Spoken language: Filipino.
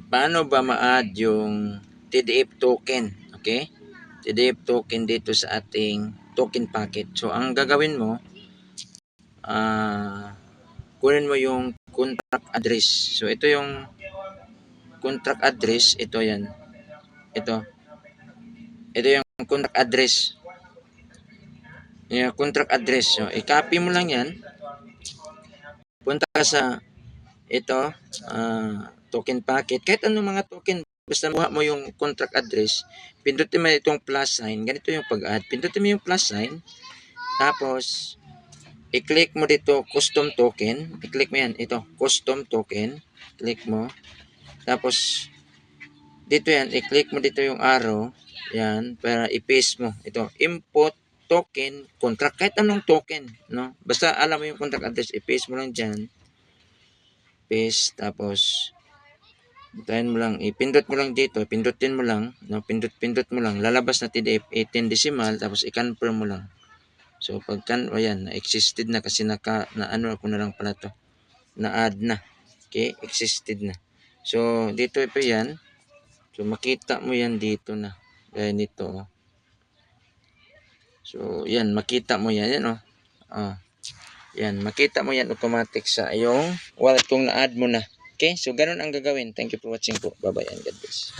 paano ba ma-add yung TDF token? Okay? TDF token dito sa ating token packet. So, ang gagawin mo, kunin mo yung contract address. So, ito yung contract address. Ito yan. Ito yung contract address. Yung contract address. So, i-copy mo lang yan. Punta ka sa ito, token packet. Kahit anong mga token, basta buha mo yung contract address, pindutin mo itong plus sign. Ganito yung pag-add. Pindutin mo yung plus sign. Tapos, i-click mo dito, custom token. I-click mo yan. Ito, custom token. Click mo. Tapos, dito yan, i-click mo dito yung arrow. Yan, para i-paste mo. Ito, import token, contract. Kahit anong token, no? Basta alam mo yung contract address, i-paste mo lang dyan. Paste, tapos, tayin mo lang, ipindot mo lang dito, pindutin mo lang, no? Pindot mo lang, lalabas na TDF 18 decimal, tapos i-confirm mo lang. So, ayan, na-existed na kasi na ano ako na lang pala to, na-add na. Okay, existed na. So, dito ito yan. So, makita mo yan dito na. Gaya nito, oh. So, yan, makita mo yan, yan, oh. Yan, makita mo yan automatic sa yung wallet kung na-add mo na. Okay, so ganun ang gagawin. Thank you for watching po. Bye-bye and God bless.